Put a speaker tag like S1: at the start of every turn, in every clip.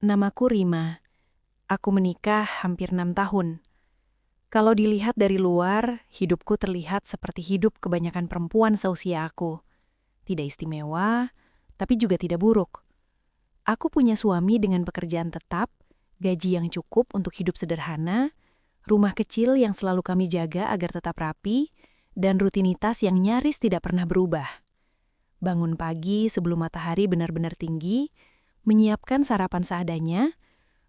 S1: Namaku Rima. Aku menikah hampir 6 tahun. Kalau dilihat dari luar, hidupku terlihat seperti hidup kebanyakan perempuan seusia aku. Tidak istimewa, tapi juga tidak buruk. Aku punya suami dengan pekerjaan tetap, gaji yang cukup untuk hidup sederhana, rumah kecil yang selalu kami jaga agar tetap rapi, dan rutinitas yang nyaris tidak pernah berubah. Bangun pagi sebelum matahari benar-benar tinggi, menyiapkan sarapan seadanya,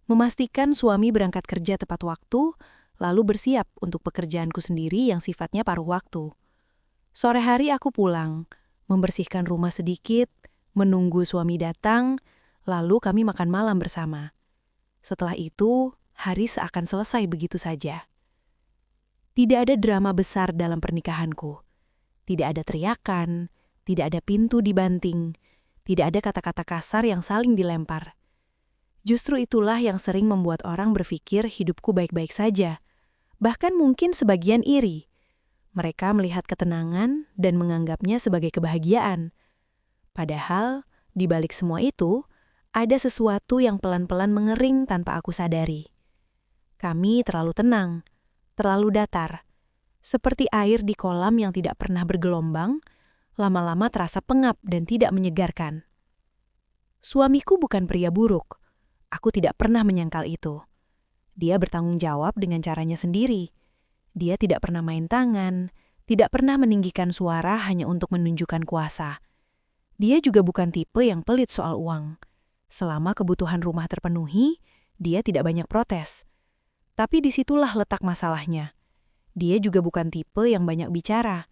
S1: memastikan suami berangkat kerja tepat waktu, lalu bersiap untuk pekerjaanku sendiri yang sifatnya paruh waktu. Sore hari aku pulang, membersihkan rumah sedikit, menunggu suami datang, lalu kami makan malam bersama. Setelah itu, hari seakan selesai begitu saja. Tidak ada drama besar dalam pernikahanku. Tidak ada teriakan, tidak ada pintu dibanting, tidak ada kata-kata kasar yang saling dilempar. Justru itulah yang sering membuat orang berpikir hidupku baik-baik saja. Bahkan mungkin sebagian iri. Mereka melihat ketenangan dan menganggapnya sebagai kebahagiaan. Padahal, di balik semua itu, ada sesuatu yang pelan-pelan mengering tanpa aku sadari. Kami terlalu tenang, terlalu datar. Seperti air di kolam yang tidak pernah bergelombang, lama-lama terasa pengap dan tidak menyegarkan. Suamiku bukan pria buruk. Aku tidak pernah menyangkal itu. Dia bertanggung jawab dengan caranya sendiri. Dia tidak pernah main tangan, tidak pernah meninggikan suara hanya untuk menunjukkan kuasa. Dia juga bukan tipe yang pelit soal uang. Selama kebutuhan rumah terpenuhi, dia tidak banyak protes. Tapi disitulah letak masalahnya. Dia juga bukan tipe yang banyak bicara.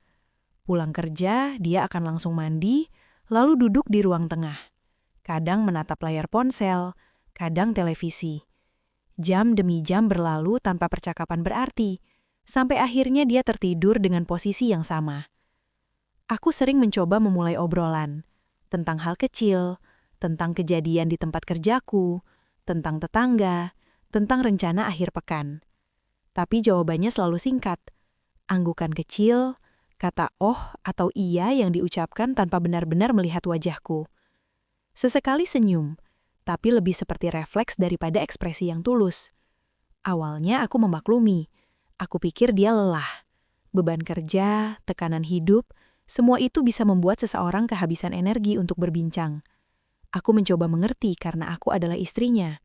S1: Pulang kerja, dia akan langsung mandi, lalu duduk di ruang tengah. Kadang menatap layar ponsel, kadang televisi. Jam demi jam berlalu tanpa percakapan berarti, sampai akhirnya dia tertidur dengan posisi yang sama. Aku sering mencoba memulai obrolan tentang hal kecil, tentang kejadian di tempat kerjaku, tentang tetangga, tentang rencana akhir pekan. Tapi jawabannya selalu singkat. Anggukan kecil, kata oh atau iya yang diucapkan tanpa benar-benar melihat wajahku. Sesekali senyum, tapi lebih seperti refleks daripada ekspresi yang tulus. Awalnya aku memaklumi. Aku pikir dia lelah. Beban kerja, tekanan hidup, semua itu bisa membuat seseorang kehabisan energi untuk berbincang. Aku mencoba mengerti karena aku adalah istrinya.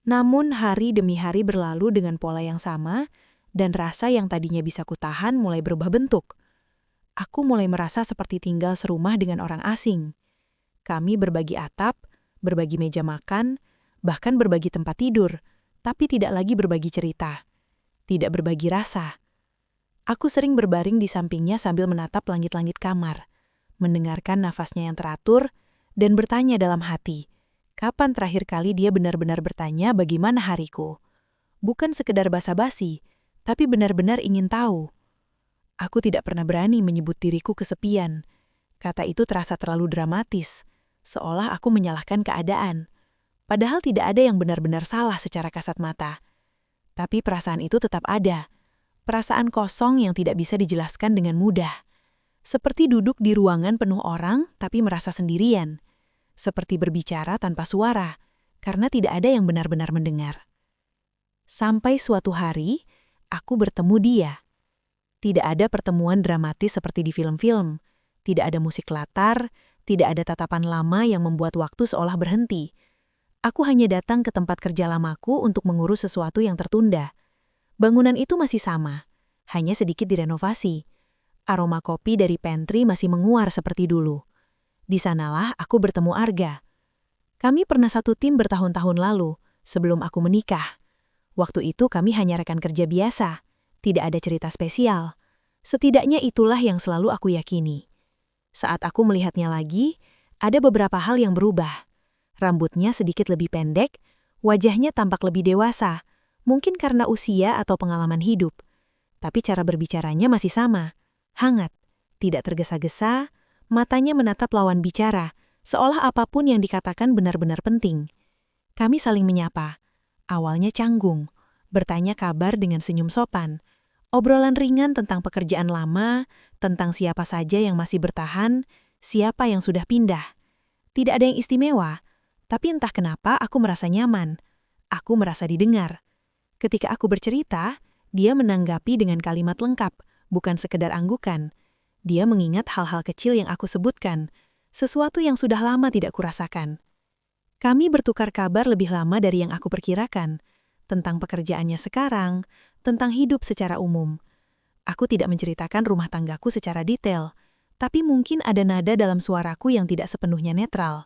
S1: Namun hari demi hari berlalu dengan pola yang sama, dan rasa yang tadinya bisa kutahan mulai berubah bentuk. Aku mulai merasa seperti tinggal serumah dengan orang asing. Kami berbagi atap, berbagi meja makan, bahkan berbagi tempat tidur, tapi tidak lagi berbagi cerita. Tidak berbagi rasa. Aku sering berbaring di sampingnya sambil menatap langit-langit kamar, mendengarkan nafasnya yang teratur, dan bertanya dalam hati, kapan terakhir kali dia benar-benar bertanya bagaimana hariku? Bukan sekedar basa-basi, tapi benar-benar ingin tahu. Aku tidak pernah berani menyebut diriku kesepian. Kata itu terasa terlalu dramatis, seolah aku menyalahkan keadaan. Padahal tidak ada yang benar-benar salah secara kasat mata. Tapi perasaan itu tetap ada. Perasaan kosong yang tidak bisa dijelaskan dengan mudah. Seperti duduk di ruangan penuh orang tapi merasa sendirian. Seperti berbicara tanpa suara, karena tidak ada yang benar-benar mendengar. Sampai suatu hari, aku bertemu dia. Tidak ada pertemuan dramatis seperti di film-film. Tidak ada musik latar, tidak ada tatapan lama yang membuat waktu seolah berhenti. Aku hanya datang ke tempat kerja lamaku untuk mengurus sesuatu yang tertunda. Bangunan itu masih sama, hanya sedikit direnovasi. Aroma kopi dari pantry masih menguar seperti dulu. Di sanalah aku bertemu Arga. Kami pernah satu tim bertahun-tahun lalu, sebelum aku menikah. Waktu itu kami hanya rekan kerja biasa, tidak ada cerita spesial. Setidaknya itulah yang selalu aku yakini. Saat aku melihatnya lagi, ada beberapa hal yang berubah. Rambutnya sedikit lebih pendek, wajahnya tampak lebih dewasa, mungkin karena usia atau pengalaman hidup. Tapi cara berbicaranya masih sama, hangat, tidak tergesa-gesa, matanya menatap lawan bicara, seolah apapun yang dikatakan benar-benar penting. Kami saling menyapa, awalnya canggung, bertanya kabar dengan senyum sopan. Obrolan ringan tentang pekerjaan lama, tentang siapa saja yang masih bertahan, siapa yang sudah pindah. Tidak ada yang istimewa, Tapi entah kenapa aku merasa nyaman. Aku merasa didengar. Ketika aku bercerita, dia menanggapi dengan kalimat lengkap, bukan sekedar anggukan. Dia mengingat hal-hal kecil yang aku sebutkan, sesuatu yang sudah lama tidak kurasakan. Kami bertukar kabar lebih lama dari yang aku perkirakan, tentang pekerjaannya sekarang, tentang hidup secara umum. Aku tidak menceritakan rumah tanggaku secara detail, tapi mungkin ada nada dalam suaraku yang tidak sepenuhnya netral.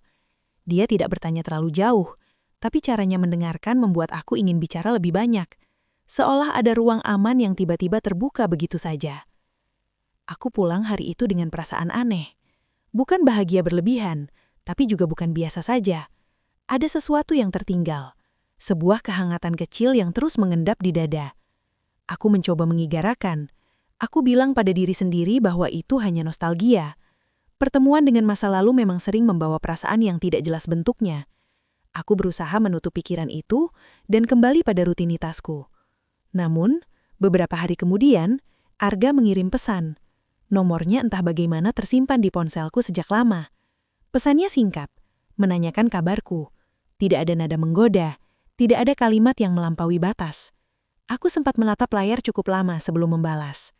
S1: Dia tidak bertanya terlalu jauh, tapi caranya mendengarkan membuat aku ingin bicara lebih banyak. Seolah ada ruang aman yang tiba-tiba terbuka begitu saja. Aku pulang hari itu dengan perasaan aneh. Bukan bahagia berlebihan, tapi juga bukan biasa saja. Ada sesuatu yang tertinggal. Sebuah kehangatan kecil yang terus mengendap di dada. Aku mencoba mengigarakan. Aku bilang pada diri sendiri bahwa itu hanya nostalgia. Pertemuan dengan masa lalu memang sering membawa perasaan yang tidak jelas bentuknya. Aku berusaha menutup pikiran itu dan kembali pada rutinitasku. Namun, beberapa hari kemudian, Arga mengirim pesan. Nomornya entah bagaimana tersimpan di ponselku sejak lama. Pesannya singkat, menanyakan kabarku. Tidak ada nada menggoda, tidak ada kalimat yang melampaui batas. Aku sempat menatap layar cukup lama sebelum membalas.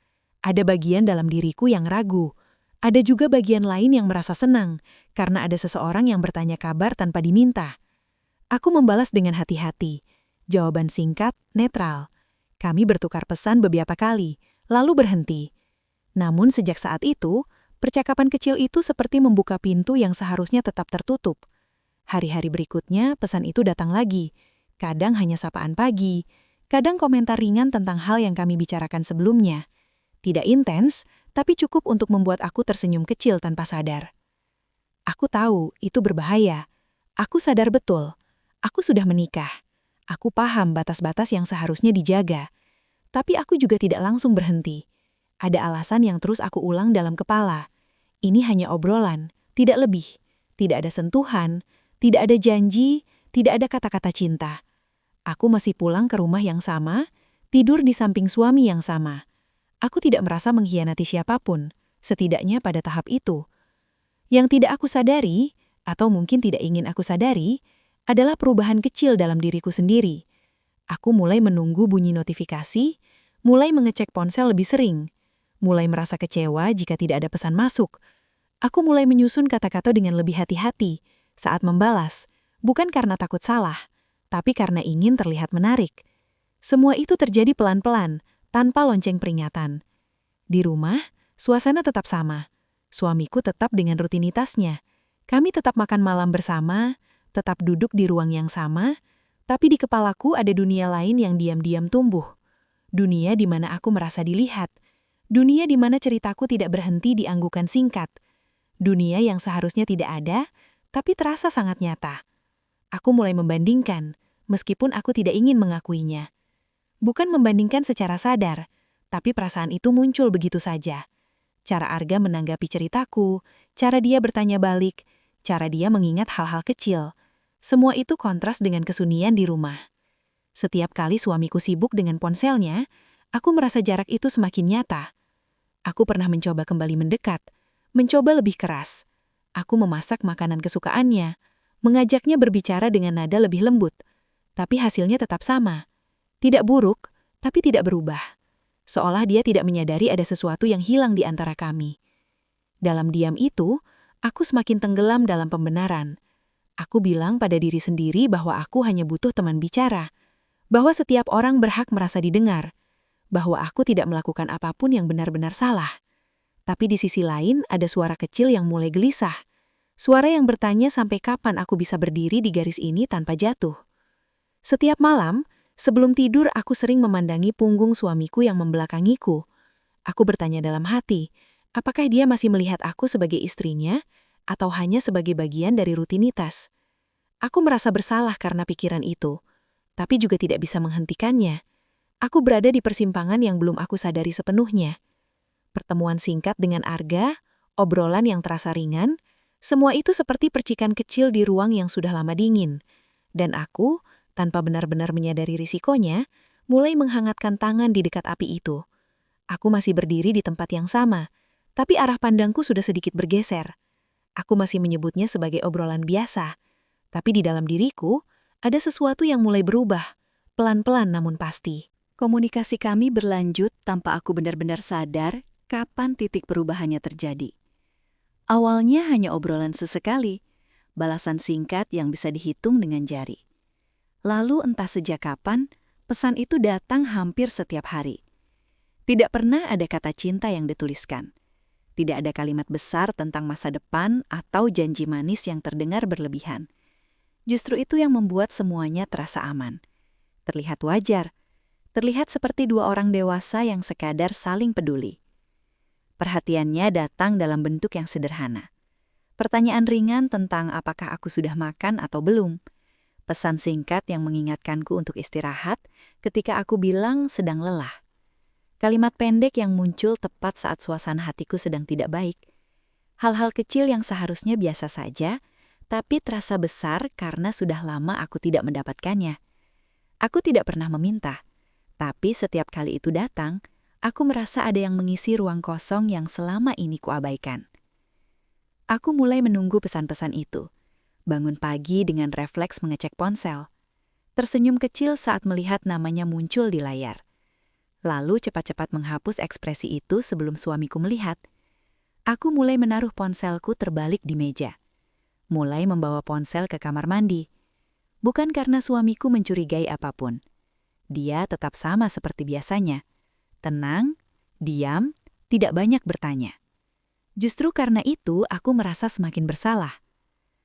S1: Ada bagian dalam diriku yang ragu. Ada juga bagian lain yang merasa senang, karena ada seseorang yang bertanya kabar tanpa diminta. Aku membalas dengan hati-hati. Jawaban singkat, netral. Kami bertukar pesan beberapa kali, lalu berhenti. Namun sejak saat itu, percakapan kecil itu seperti membuka pintu yang seharusnya tetap tertutup. Hari-hari berikutnya, pesan itu datang lagi. Kadang hanya sapaan pagi, kadang komentar ringan tentang hal yang kami bicarakan sebelumnya. Tidak intens, tapi cukup untuk membuat aku tersenyum kecil tanpa sadar. Aku tahu itu berbahaya. Aku sadar betul. Aku sudah menikah. Aku paham batas-batas yang seharusnya dijaga. Tapi aku juga tidak langsung berhenti. Ada alasan yang terus aku ulang dalam kepala. Ini hanya obrolan, tidak lebih. Tidak ada sentuhan, tidak ada janji, tidak ada kata-kata cinta. Aku masih pulang ke rumah yang sama, tidur di samping suami yang sama. Aku tidak merasa mengkhianati siapapun, setidaknya pada tahap itu. Yang tidak aku sadari, atau mungkin tidak ingin aku sadari, adalah perubahan kecil dalam diriku sendiri. Aku mulai menunggu bunyi notifikasi, mulai mengecek ponsel lebih sering, mulai merasa kecewa jika tidak ada pesan masuk. Aku mulai menyusun kata-kata dengan lebih hati-hati saat membalas, bukan karena takut salah, tapi karena ingin terlihat menarik. Semua itu terjadi pelan-pelan, tanpa lonceng peringatan. Di rumah, suasana tetap sama. Suamiku tetap dengan rutinitasnya. Kami tetap makan malam bersama, tetap duduk di ruang yang sama, tapi di kepalaku ada dunia lain yang diam-diam tumbuh. Dunia di mana aku merasa dilihat. Dunia di mana ceritaku tidak berhenti di anggukan singkat. Dunia yang seharusnya tidak ada, tapi terasa sangat nyata. Aku mulai membandingkan, meskipun aku tidak ingin mengakuinya. Bukan membandingkan secara sadar, tapi perasaan itu muncul begitu saja. Cara Arga menanggapi ceritaku, cara dia bertanya balik, cara dia mengingat hal-hal kecil. Semua itu kontras dengan kesunyian di rumah. Setiap kali suamiku sibuk dengan ponselnya, aku merasa jarak itu semakin nyata. Aku pernah mencoba kembali mendekat, mencoba lebih keras. Aku memasak makanan kesukaannya, mengajaknya berbicara dengan nada lebih lembut, tapi hasilnya tetap sama. Tidak buruk, tapi tidak berubah. Seolah dia tidak menyadari ada sesuatu yang hilang di antara kami. Dalam diam itu, aku semakin tenggelam dalam pembenaran. Aku bilang pada diri sendiri bahwa aku hanya butuh teman bicara, bahwa setiap orang berhak merasa didengar, bahwa aku tidak melakukan apapun yang benar-benar salah. Tapi di sisi lain ada suara kecil yang mulai gelisah. Suara yang bertanya sampai kapan aku bisa berdiri di garis ini tanpa jatuh. Setiap malam, sebelum tidur aku sering memandangi punggung suamiku yang membelakangiku. Aku bertanya dalam hati, apakah dia masih melihat aku sebagai istrinya, atau hanya sebagai bagian dari rutinitas? Aku merasa bersalah karena pikiran itu, tapi juga tidak bisa menghentikannya. Aku berada di persimpangan yang belum aku sadari sepenuhnya. Pertemuan singkat dengan Arga, obrolan yang terasa ringan, semua itu seperti percikan kecil di ruang yang sudah lama dingin. Dan aku, tanpa benar-benar menyadari risikonya, mulai menghangatkan tangan di dekat api itu. Aku masih berdiri di tempat yang sama, tapi arah pandangku sudah sedikit bergeser. Aku masih menyebutnya sebagai obrolan biasa, Tapi di dalam diriku, ada sesuatu yang mulai berubah, pelan-pelan namun pasti.
S2: Komunikasi kami berlanjut tanpa aku benar-benar sadar kapan titik perubahannya terjadi. Awalnya hanya obrolan sesekali, balasan singkat yang bisa dihitung dengan jari. Lalu entah sejak kapan, pesan itu datang hampir setiap hari. Tidak pernah ada kata cinta yang dituliskan. Tidak ada kalimat besar tentang masa depan atau janji manis yang terdengar berlebihan. Justru itu yang membuat semuanya terasa aman. Terlihat wajar, terlihat seperti dua orang dewasa yang sekadar saling peduli. Perhatiannya datang dalam bentuk yang sederhana. Pertanyaan ringan tentang apakah aku sudah makan atau belum. Pesan singkat yang mengingatkanku untuk istirahat ketika aku bilang sedang lelah. Kalimat pendek yang muncul tepat saat suasana hatiku sedang tidak baik. Hal-hal kecil yang seharusnya biasa saja, tapi terasa besar karena sudah lama aku tidak mendapatkannya. Aku tidak pernah meminta, tapi setiap kali itu datang, aku merasa ada yang mengisi ruang kosong yang selama ini kuabaikan. Aku mulai menunggu pesan-pesan itu. Bangun pagi dengan refleks mengecek ponsel. Tersenyum kecil saat melihat namanya muncul di layar. Lalu cepat-cepat menghapus ekspresi itu sebelum suamiku melihat. Aku mulai menaruh ponselku terbalik di meja. Mulai membawa ponsel ke kamar mandi. Bukan karena suamiku mencurigai apapun. Dia tetap sama seperti biasanya. Tenang, diam, tidak banyak bertanya. Justru karena itu aku merasa semakin bersalah.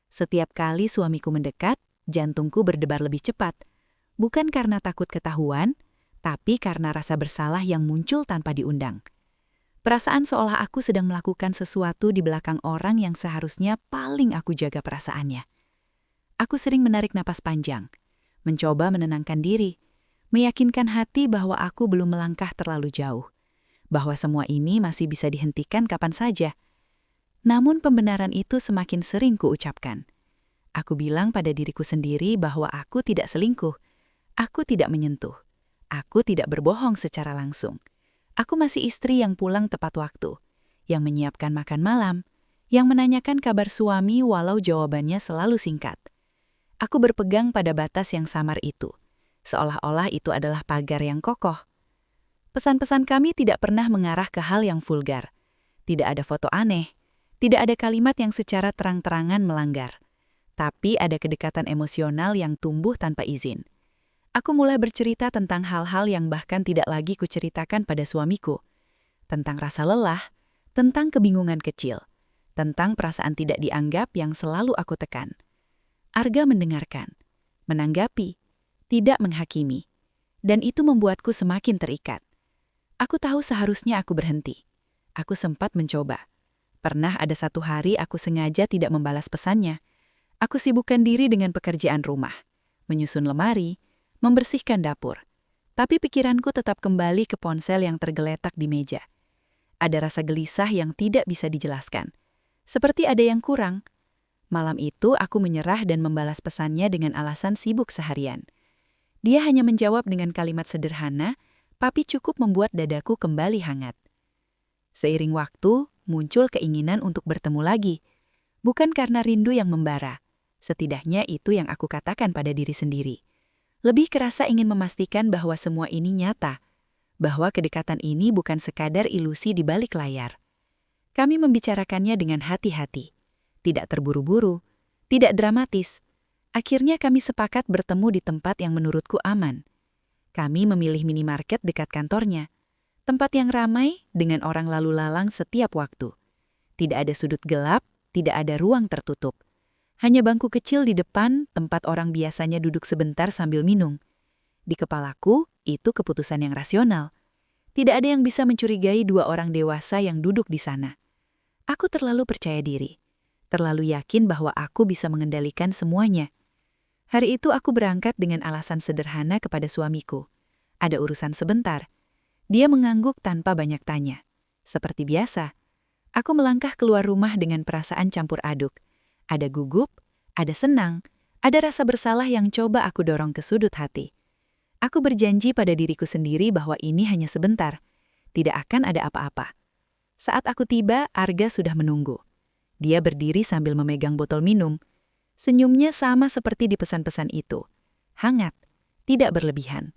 S2: Setiap kali suamiku mendekat, jantungku berdebar lebih cepat. Bukan karena takut ketahuan, tapi karena rasa bersalah yang muncul tanpa diundang. Perasaan seolah aku sedang melakukan sesuatu di belakang orang yang seharusnya paling aku jaga perasaannya. Aku sering menarik napas panjang, mencoba menenangkan diri, meyakinkan hati bahwa aku belum melangkah terlalu jauh, bahwa semua ini masih bisa dihentikan kapan saja. Namun pembenaran itu semakin sering kuucapkan. Aku bilang pada diriku sendiri bahwa aku tidak selingkuh, aku tidak menyentuh, aku tidak berbohong secara langsung. Aku masih istri yang pulang tepat waktu, yang menyiapkan makan malam, yang menanyakan kabar suami walau jawabannya selalu singkat. Aku berpegang pada batas yang samar itu, seolah-olah itu adalah pagar yang kokoh. Pesan-pesan kami tidak pernah mengarah ke hal yang vulgar. Tidak ada foto aneh, tidak ada kalimat yang secara terang-terangan melanggar. Tapi ada kedekatan emosional yang tumbuh tanpa izin. Aku mulai bercerita tentang hal-hal yang bahkan tidak lagi kuceritakan pada suamiku. Tentang rasa lelah, tentang kebingungan kecil, tentang perasaan tidak dianggap yang selalu aku tekan. Arga mendengarkan, menanggapi, tidak menghakimi. Dan itu membuatku semakin terikat. Aku tahu seharusnya aku berhenti. Aku sempat mencoba. Pernah ada satu hari aku sengaja tidak membalas pesannya. Aku sibukkan diri dengan pekerjaan rumah, menyusun lemari, membersihkan dapur. Tapi pikiranku tetap kembali ke ponsel yang tergeletak di meja. Ada rasa gelisah yang tidak bisa dijelaskan. Seperti ada yang kurang. Malam itu aku menyerah dan membalas pesannya dengan alasan sibuk seharian. Dia hanya menjawab dengan kalimat sederhana, tapi cukup membuat dadaku kembali hangat. Seiring waktu, muncul keinginan untuk bertemu lagi. Bukan karena rindu yang membara. Setidaknya itu yang aku katakan pada diri sendiri. Lebih kerasa ingin memastikan bahwa semua ini nyata, bahwa kedekatan ini bukan sekadar ilusi di balik layar. Kami membicarakannya dengan hati-hati, tidak terburu-buru, tidak dramatis. Akhirnya kami sepakat bertemu di tempat yang menurutku aman. Kami memilih minimarket dekat kantornya, tempat yang ramai dengan orang lalu lalang setiap waktu. Tidak ada sudut gelap, tidak ada ruang tertutup. Hanya bangku kecil di depan, tempat orang biasanya duduk sebentar sambil minum. Di kepalaku, itu keputusan yang rasional. Tidak ada yang bisa mencurigai dua orang dewasa yang duduk di sana. Aku terlalu percaya diri, terlalu yakin bahwa aku bisa mengendalikan semuanya. Hari itu aku berangkat dengan alasan sederhana kepada suamiku. Ada urusan sebentar. Dia mengangguk tanpa banyak tanya. Seperti biasa, aku melangkah keluar rumah dengan perasaan campur aduk. Ada gugup, ada senang, ada rasa bersalah yang coba aku dorong ke sudut hati. Aku berjanji pada diriku sendiri bahwa ini hanya sebentar. Tidak akan ada apa-apa. Saat aku tiba, Arga sudah menunggu. Dia berdiri sambil memegang botol minum.
S1: Senyumnya sama seperti di pesan-pesan itu. Hangat, tidak berlebihan.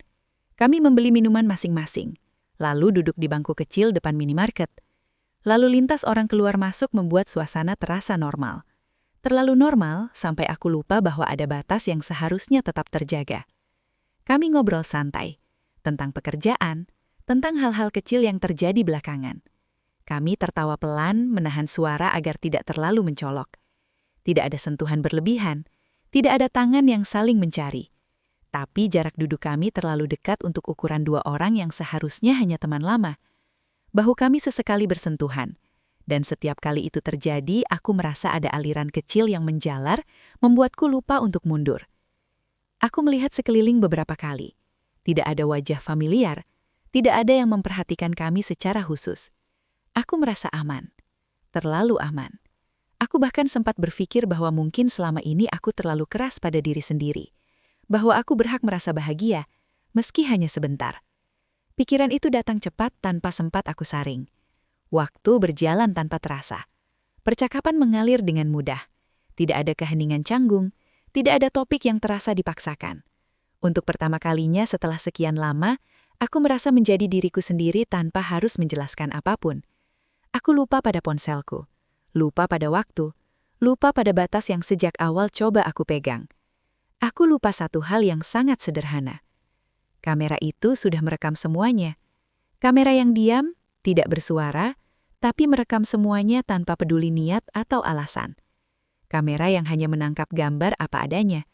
S1: Kami membeli minuman masing-masing, lalu duduk di bangku kecil depan minimarket. Lalu lintas orang keluar masuk membuat suasana terasa normal. Terlalu normal sampai aku lupa bahwa ada batas yang seharusnya tetap terjaga. Kami ngobrol santai, tentang pekerjaan, tentang hal-hal kecil yang terjadi belakangan. Kami tertawa pelan, menahan suara agar tidak terlalu mencolok. Tidak ada sentuhan berlebihan, tidak ada tangan yang saling mencari. Tapi jarak duduk kami terlalu dekat untuk ukuran dua orang yang seharusnya hanya teman lama. Bahu kami sesekali bersentuhan, dan setiap kali itu terjadi, aku merasa ada aliran kecil yang menjalar, membuatku lupa untuk mundur. Aku melihat sekeliling beberapa kali. Tidak ada wajah familiar, tidak ada yang memperhatikan kami secara khusus. Aku merasa aman, terlalu aman. Aku bahkan sempat berpikir bahwa mungkin selama ini aku terlalu keras pada diri sendiri, bahwa aku berhak merasa bahagia, meski hanya sebentar. Pikiran itu datang cepat tanpa sempat aku saring. Waktu berjalan tanpa terasa. Percakapan mengalir dengan mudah. Tidak ada keheningan canggung, tidak ada topik yang terasa dipaksakan. Untuk pertama kalinya setelah sekian lama, aku merasa menjadi diriku sendiri tanpa harus menjelaskan apapun. Aku lupa pada ponselku, lupa pada waktu, lupa pada batas yang sejak awal coba aku pegang. Aku lupa satu hal yang sangat sederhana. Kamera itu sudah merekam semuanya. Kamera yang diam, tidak bersuara, tapi merekam semuanya tanpa peduli niat atau alasan. Kamera yang hanya menangkap gambar apa adanya.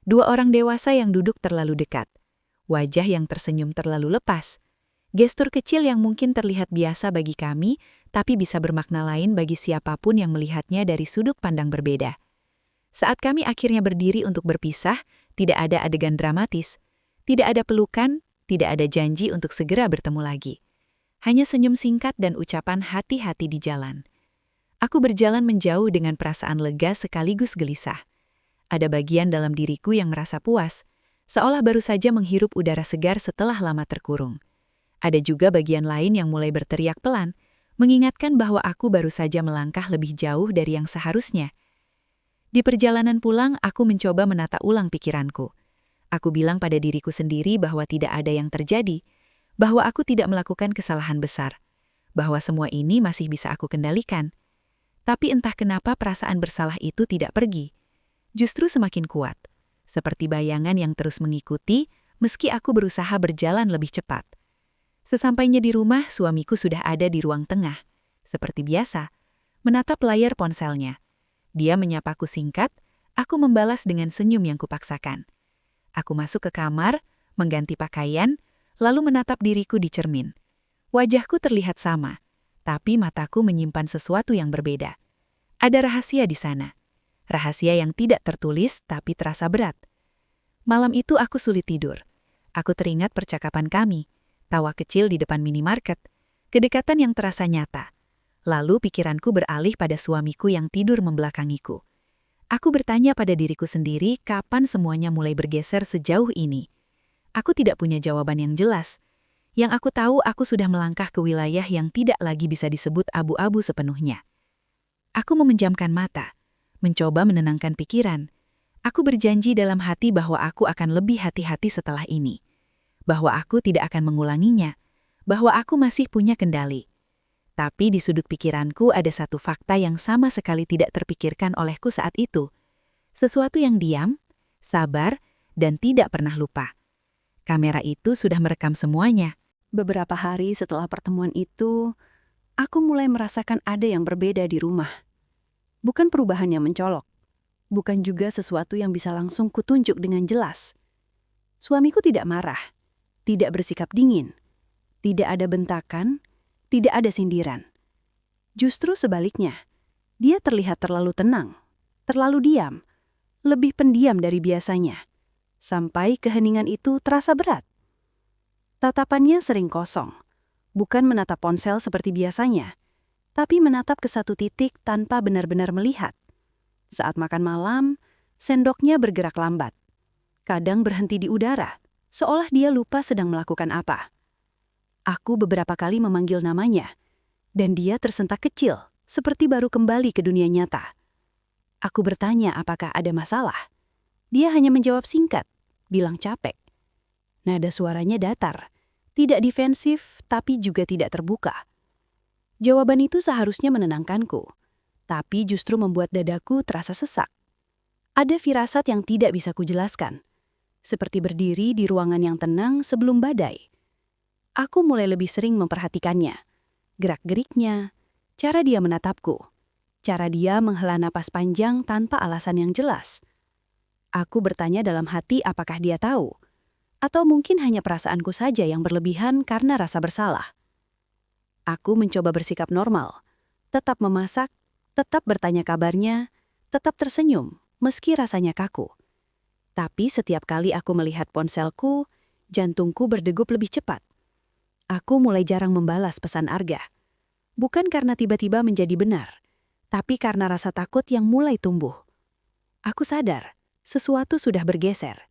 S1: Dua orang dewasa yang duduk terlalu dekat. Wajah yang tersenyum terlalu lepas. Gestur kecil yang mungkin terlihat biasa bagi kami, tapi bisa bermakna lain bagi siapapun yang melihatnya dari sudut pandang berbeda. Saat kami akhirnya berdiri untuk berpisah, tidak ada adegan dramatis. Tidak ada pelukan, tidak ada janji untuk segera bertemu lagi. Hanya senyum singkat dan ucapan hati-hati di jalan. Aku berjalan menjauh dengan perasaan lega sekaligus gelisah. Ada bagian dalam diriku yang merasa puas, seolah baru saja menghirup udara segar setelah lama terkurung. Ada juga bagian lain yang mulai berteriak pelan, mengingatkan bahwa aku baru saja melangkah lebih jauh dari yang seharusnya. Di perjalanan pulang, aku mencoba menata ulang pikiranku. Aku bilang pada diriku sendiri bahwa tidak ada yang terjadi, bahwa aku tidak melakukan kesalahan besar, bahwa semua ini masih bisa aku kendalikan. Tapi entah kenapa perasaan bersalah itu tidak pergi. Justru semakin kuat, seperti bayangan yang terus mengikuti meski aku berusaha berjalan lebih cepat. Sesampainya di rumah, suamiku sudah ada di ruang tengah. Seperti biasa, menatap layar ponselnya. Dia menyapaku singkat, aku membalas dengan senyum yang kupaksakan. Aku masuk ke kamar, mengganti pakaian, lalu menatap diriku di cermin. Wajahku terlihat sama, tapi mataku menyimpan sesuatu yang berbeda. Ada rahasia di sana. Rahasia yang tidak tertulis tapi terasa berat. Malam itu aku sulit tidur. Aku teringat percakapan kami. Tawa kecil di depan minimarket, kedekatan yang terasa nyata. Lalu pikiranku beralih pada suamiku yang tidur membelakangiku. Aku bertanya pada diriku sendiri kapan semuanya mulai bergeser sejauh ini. Aku tidak punya jawaban yang jelas. Yang aku tahu aku sudah melangkah ke wilayah yang tidak lagi bisa disebut abu-abu sepenuhnya. Aku memejamkan mata, mencoba menenangkan pikiran. Aku berjanji dalam hati bahwa aku akan lebih hati-hati setelah ini. Bahwa aku tidak akan mengulanginya, bahwa aku masih punya kendali. Tapi di sudut pikiranku ada satu fakta yang sama sekali tidak terpikirkan olehku saat itu. Sesuatu yang diam, sabar, dan tidak pernah lupa. Kamera itu sudah merekam semuanya.
S2: Beberapa hari setelah pertemuan itu, aku mulai merasakan ada yang berbeda di rumah. Bukan perubahan yang mencolok. Bukan juga sesuatu yang bisa langsung kutunjuk dengan jelas. Suamiku tidak marah. Tidak bersikap dingin, tidak ada bentakan, tidak ada sindiran. Justru sebaliknya, dia terlihat terlalu tenang, terlalu diam, lebih pendiam dari biasanya, sampai keheningan itu terasa berat. Tatapannya sering kosong, bukan menatap ponsel seperti biasanya, tapi menatap ke satu titik tanpa benar-benar melihat. Saat makan malam, sendoknya bergerak lambat, kadang berhenti di udara, seolah dia lupa sedang melakukan apa. Aku beberapa kali memanggil namanya, dan dia tersentak kecil, seperti baru kembali ke dunia nyata.
S1: Aku bertanya apakah ada masalah. Dia hanya menjawab singkat, bilang capek. Nada suaranya datar, tidak defensif tapi juga tidak terbuka. Jawaban itu seharusnya menenangkanku, tapi justru membuat dadaku terasa sesak. Ada firasat yang tidak bisa kujelaskan, seperti berdiri di ruangan yang tenang sebelum badai. Aku mulai lebih sering memperhatikannya, gerak-geriknya, cara dia menatapku, cara dia menghela napas panjang tanpa alasan yang jelas. Aku bertanya dalam hati apakah dia tahu, atau mungkin hanya perasaanku saja yang berlebihan karena rasa bersalah. Aku mencoba bersikap normal, tetap memasak, tetap bertanya kabarnya, tetap tersenyum, meski rasanya kaku. Tapi setiap kali aku melihat ponselku, jantungku berdegup lebih cepat. Aku mulai jarang membalas pesan Arga. Bukan karena tiba-tiba menjadi benar, tapi karena rasa takut yang mulai tumbuh. Aku sadar, sesuatu sudah bergeser.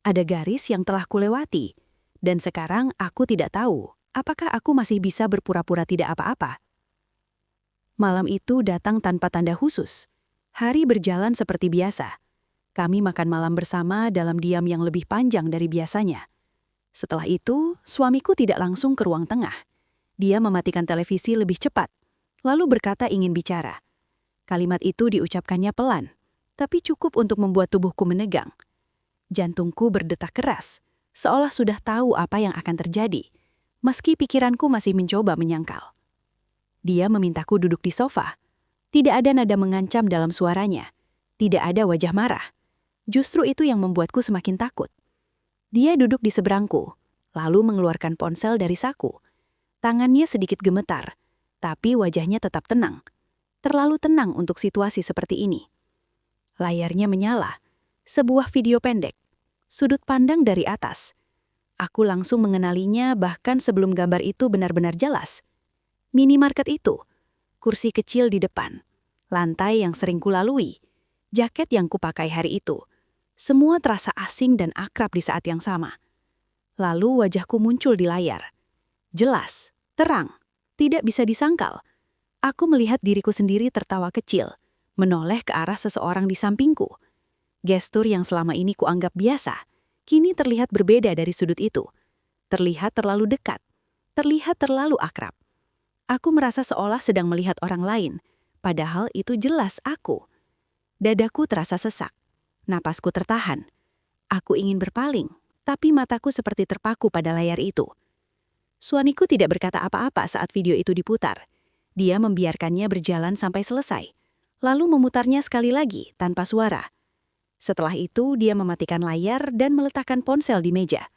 S1: Ada garis yang telah kulewati, dan sekarang aku tidak tahu apakah aku masih bisa berpura-pura tidak apa-apa. Malam itu datang tanpa tanda khusus. Hari berjalan seperti biasa. Kami makan malam bersama dalam diam yang lebih panjang dari biasanya. Setelah itu, suamiku tidak langsung ke ruang tengah. Dia mematikan televisi lebih cepat, lalu berkata ingin bicara. Kalimat itu diucapkannya pelan, tapi cukup untuk membuat tubuhku menegang. Jantungku berdetak keras, seolah sudah tahu apa yang akan terjadi, meski pikiranku masih mencoba menyangkal. Dia memintaku duduk di sofa. Tidak ada nada mengancam dalam suaranya. Tidak ada wajah marah. Justru itu yang membuatku semakin takut. Dia duduk di seberangku, lalu mengeluarkan ponsel dari saku. Tangannya sedikit gemetar, tapi wajahnya tetap tenang. Terlalu tenang untuk situasi seperti ini. Layarnya menyala. Sebuah video pendek. Sudut pandang dari atas. Aku langsung mengenalinya bahkan sebelum gambar itu benar-benar jelas. Minimarket itu. Kursi kecil di depan. Lantai yang sering kulalui. Jaket yang kupakai hari itu. Semua terasa asing dan akrab di saat yang sama. Lalu wajahku muncul di layar. Jelas, terang, tidak bisa disangkal. Aku melihat diriku sendiri tertawa kecil, menoleh ke arah seseorang di sampingku. Gestur yang selama ini kuanggap biasa, kini terlihat berbeda dari sudut itu. Terlihat terlalu dekat, terlihat terlalu akrab. Aku merasa seolah sedang melihat orang lain, padahal itu jelas aku. Dadaku terasa sesak. Napasku tertahan. Aku ingin berpaling, tapi mataku seperti terpaku pada layar itu. Suamiku tidak berkata apa-apa saat video itu diputar. Dia membiarkannya berjalan sampai selesai, lalu memutarnya sekali lagi tanpa suara. Setelah itu, dia mematikan layar dan meletakkan ponsel di meja.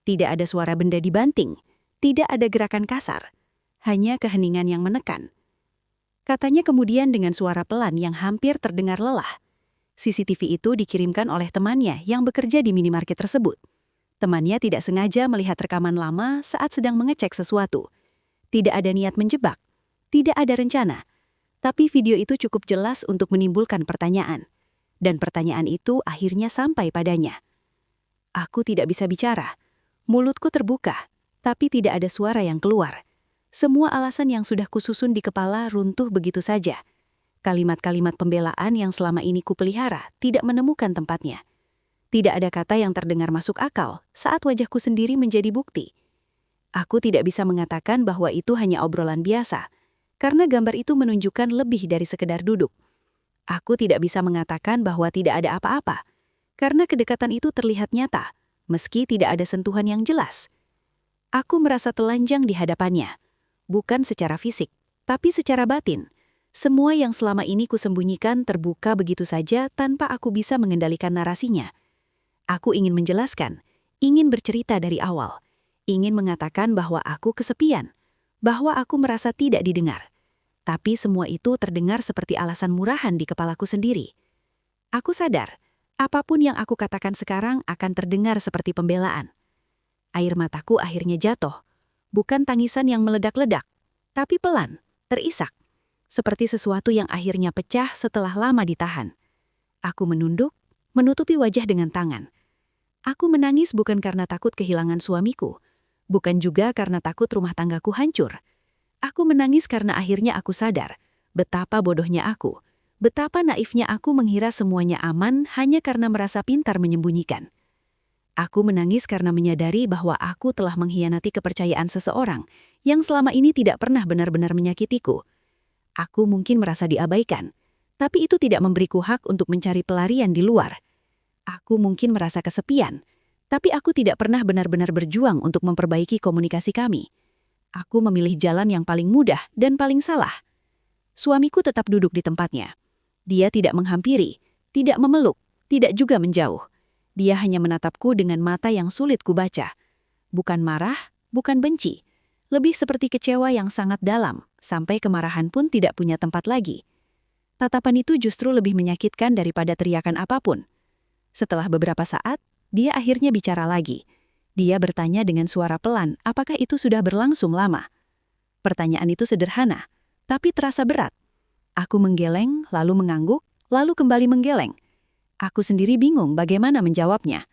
S1: Tidak ada suara benda dibanting, tidak ada gerakan kasar, hanya keheningan yang menekan. Katanya kemudian dengan suara pelan yang hampir terdengar lelah. CCTV itu dikirimkan oleh temannya yang bekerja di minimarket tersebut. Temannya tidak sengaja melihat rekaman lama saat sedang mengecek sesuatu. Tidak ada niat menjebak, tidak ada rencana. Tapi video itu cukup jelas untuk menimbulkan pertanyaan. Dan pertanyaan itu akhirnya sampai padanya. Aku tidak bisa bicara. Mulutku terbuka, tapi tidak ada suara yang keluar. Semua alasan yang sudah kususun di kepala runtuh begitu saja. Kalimat-kalimat pembelaan yang selama ini kupelihara tidak menemukan tempatnya. Tidak ada kata yang terdengar masuk akal saat wajahku sendiri menjadi bukti. Aku tidak bisa mengatakan bahwa itu hanya obrolan biasa, karena gambar itu menunjukkan lebih dari sekedar duduk. Aku tidak bisa mengatakan bahwa tidak ada apa-apa, karena kedekatan itu terlihat nyata, meski tidak ada sentuhan yang jelas. Aku merasa telanjang di hadapannya, bukan secara fisik, tapi secara batin. Semua yang selama ini kusembunyikan terbuka begitu saja tanpa aku bisa mengendalikan narasinya. Aku ingin menjelaskan, ingin bercerita dari awal, ingin mengatakan bahwa aku kesepian, bahwa aku merasa tidak didengar. Tapi semua itu terdengar seperti alasan murahan di kepalaku sendiri. Aku sadar, apapun yang aku katakan sekarang akan terdengar seperti pembelaan. Air mataku akhirnya jatuh, bukan tangisan yang meledak-ledak, tapi pelan, terisak. Seperti sesuatu yang akhirnya pecah setelah lama ditahan. Aku menunduk, menutupi wajah dengan tangan. Aku menangis bukan karena takut kehilangan suamiku, bukan juga karena takut rumah tanggaku hancur. Aku menangis karena akhirnya aku sadar betapa bodohnya aku,
S2: Betapa naifnya aku mengira semuanya aman hanya karena merasa pintar menyembunyikan. Aku menangis karena menyadari bahwa aku telah mengkhianati kepercayaan seseorang yang selama ini tidak pernah benar-benar menyakitiku. Aku mungkin merasa diabaikan, tapi itu tidak memberiku hak untuk mencari pelarian di luar. Aku mungkin merasa kesepian, tapi aku tidak pernah benar-benar berjuang untuk memperbaiki komunikasi kami. Aku memilih jalan yang paling mudah dan paling salah. Suamiku tetap duduk di tempatnya. Dia tidak menghampiri, tidak memeluk, tidak juga menjauh. Dia hanya menatapku dengan mata yang sulit kubaca. Bukan marah, bukan benci. Lebih seperti kecewa yang sangat dalam, sampai kemarahan pun tidak punya tempat lagi. Tatapan itu justru lebih menyakitkan daripada teriakan apapun. Setelah beberapa saat, dia akhirnya bicara lagi. Dia bertanya dengan suara pelan, apakah itu sudah berlangsung lama? Pertanyaan itu sederhana, tapi terasa berat. Aku menggeleng, lalu mengangguk, lalu kembali menggeleng. Aku sendiri bingung bagaimana menjawabnya.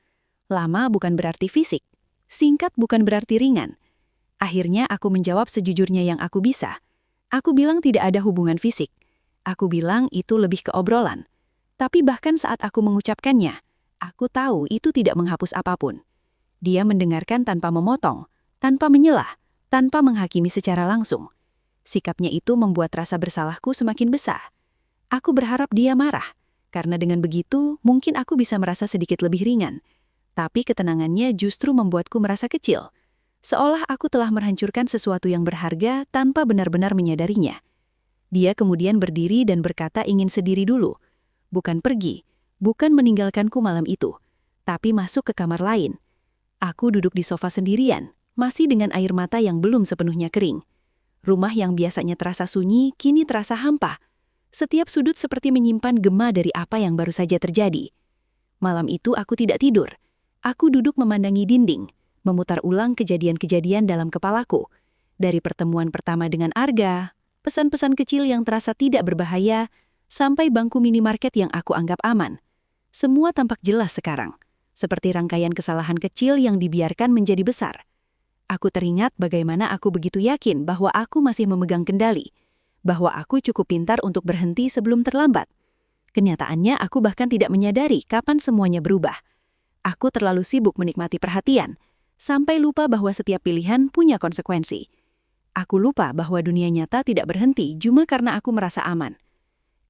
S2: Lama bukan berarti fisik, singkat bukan berarti ringan. Akhirnya aku menjawab sejujurnya yang aku bisa. Aku bilang tidak ada hubungan fisik. Aku bilang itu lebih ke obrolan. Tapi bahkan saat aku mengucapkannya, aku tahu itu tidak menghapus apapun. Dia mendengarkan tanpa memotong, tanpa menyelah, tanpa menghakimi secara langsung. Sikapnya itu membuat rasa bersalahku semakin besar. Aku berharap dia marah, karena dengan begitu mungkin aku bisa merasa sedikit lebih ringan. Tapi ketenangannya justru membuatku merasa kecil. Seolah aku telah menghancurkan sesuatu yang berharga tanpa benar-benar menyadarinya. Dia kemudian berdiri dan berkata ingin sendiri dulu. Bukan pergi, bukan meninggalkanku malam itu, tapi masuk ke kamar lain. Aku duduk di sofa sendirian, masih dengan air mata yang belum sepenuhnya kering. Rumah yang biasanya terasa sunyi, kini terasa hampa. Setiap sudut seperti menyimpan gema dari apa yang baru saja terjadi. Malam itu aku tidak tidur. Aku duduk memandangi dinding, memutar ulang kejadian-kejadian dalam kepalaku. Dari pertemuan pertama dengan Arga, pesan-pesan kecil yang terasa tidak berbahaya, sampai bangku minimarket yang aku anggap aman. Semua tampak jelas sekarang, seperti rangkaian kesalahan kecil yang dibiarkan menjadi besar. Aku teringat bagaimana aku begitu yakin bahwa aku masih memegang kendali, bahwa aku cukup pintar untuk berhenti sebelum terlambat. Kenyataannya aku bahkan tidak menyadari kapan semuanya berubah. Aku terlalu sibuk menikmati perhatian, sampai lupa bahwa setiap pilihan punya konsekuensi. Aku lupa bahwa dunia nyata tidak berhenti cuma karena aku merasa aman.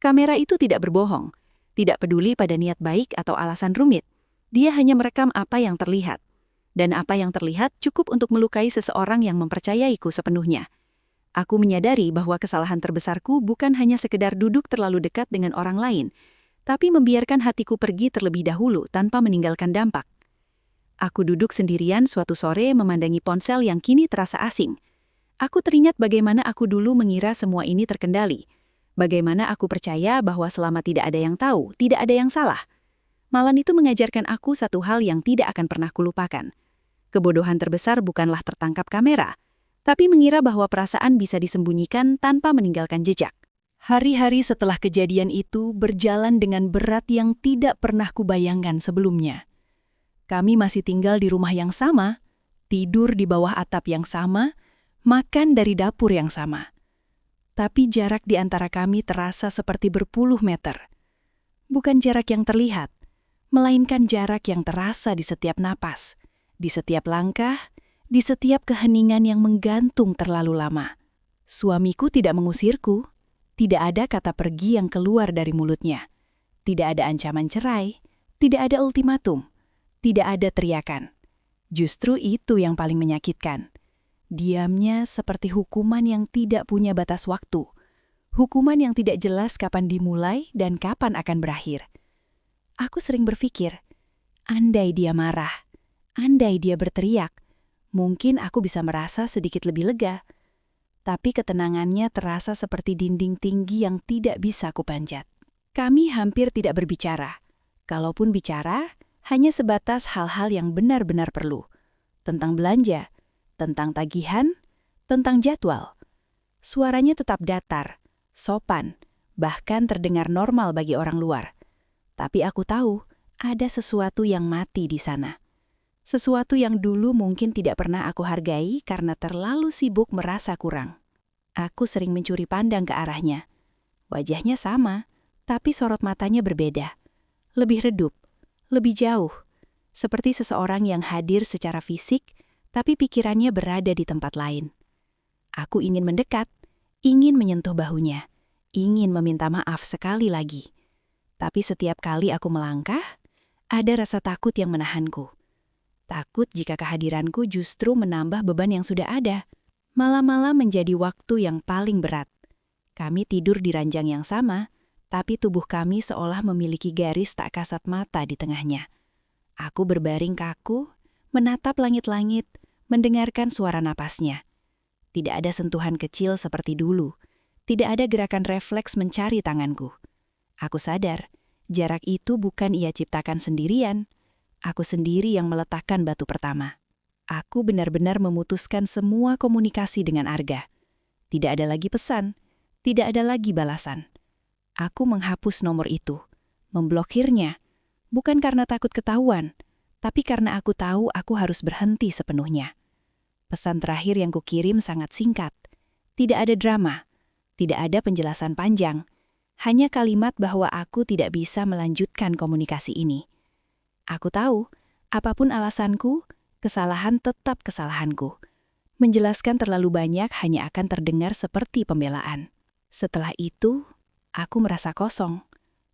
S2: Kamera itu tidak berbohong, tidak peduli pada niat baik atau alasan rumit. Dia hanya merekam apa yang terlihat. Dan apa yang terlihat cukup untuk melukai seseorang yang mempercayaiku sepenuhnya. Aku menyadari bahwa kesalahan terbesarku bukan hanya sekedar duduk terlalu dekat dengan orang lain, tapi membiarkan hatiku pergi terlebih dahulu tanpa meninggalkan dampak. Aku duduk sendirian suatu sore memandangi ponsel yang kini terasa asing. Aku teringat bagaimana aku dulu mengira semua ini terkendali. Bagaimana aku percaya bahwa selama tidak ada yang tahu, tidak ada yang salah. Malam itu mengajarkan aku satu hal yang tidak akan pernah kulupakan. Kebodohan terbesar bukanlah tertangkap kamera, tapi mengira bahwa perasaan bisa disembunyikan tanpa meninggalkan jejak.
S1: Hari-hari setelah kejadian itu berjalan dengan berat yang tidak pernah kubayangkan sebelumnya. Kami masih tinggal di rumah yang sama, tidur di bawah atap yang sama, makan dari dapur yang sama. Tapi jarak di antara kami terasa seperti berpuluh meter. Bukan jarak yang terlihat, melainkan jarak yang terasa di setiap napas, di setiap langkah, di setiap keheningan yang menggantung terlalu lama. Suamiku tidak mengusirku, tidak ada kata pergi yang keluar dari mulutnya. Tidak ada ancaman cerai, tidak ada ultimatum, tidak ada teriakan. Justru itu yang paling menyakitkan. Diamnya seperti hukuman yang tidak punya batas waktu. Hukuman yang tidak jelas kapan dimulai dan kapan akan berakhir. Aku sering berpikir, andai dia marah, andai dia berteriak, mungkin aku bisa merasa sedikit lebih lega. Tapi ketenangannya terasa seperti dinding tinggi yang tidak bisa kupanjat. Kami hampir tidak berbicara. Kalaupun bicara, hanya sebatas hal-hal yang benar-benar perlu. Tentang belanja, tentang tagihan, tentang jadwal. Suaranya tetap datar, sopan, bahkan terdengar normal bagi orang luar. Tapi aku tahu, ada sesuatu yang mati di sana. Sesuatu yang dulu mungkin tidak pernah aku hargai karena terlalu sibuk merasa kurang. Aku sering mencuri pandang ke arahnya. Wajahnya sama, Tapi sorot matanya berbeda. Lebih redup, lebih jauh. Seperti seseorang yang hadir secara fisik, tapi pikirannya berada di tempat lain. Aku ingin mendekat, ingin menyentuh bahunya, ingin meminta maaf sekali lagi. Tapi setiap kali aku melangkah, ada rasa takut yang menahanku. Takut jika kehadiranku justru menambah beban yang sudah ada. Malam-malam menjadi waktu yang paling berat. Kami tidur di ranjang yang sama, tapi tubuh kami seolah memiliki garis tak kasat mata di tengahnya. Aku berbaring kaku, menatap langit-langit, mendengarkan suara napasnya. Tidak ada sentuhan kecil seperti dulu. Tidak ada gerakan refleks mencari tanganku. Aku sadar, jarak itu bukan ia ciptakan sendirian. Aku sendiri yang meletakkan batu pertama. Aku benar-benar memutuskan semua komunikasi dengan Arga. Tidak ada lagi pesan, tidak ada lagi balasan. Aku menghapus nomor itu, memblokirnya, bukan karena takut ketahuan, tapi karena aku tahu aku harus berhenti sepenuhnya. Pesan terakhir yang kukirim sangat singkat. Tidak ada drama, tidak ada penjelasan panjang, hanya kalimat bahwa aku tidak bisa melanjutkan komunikasi ini. Aku tahu, apapun alasanku, kesalahan tetap kesalahanku. Menjelaskan terlalu banyak hanya akan terdengar seperti pembelaan. Setelah itu, aku merasa kosong.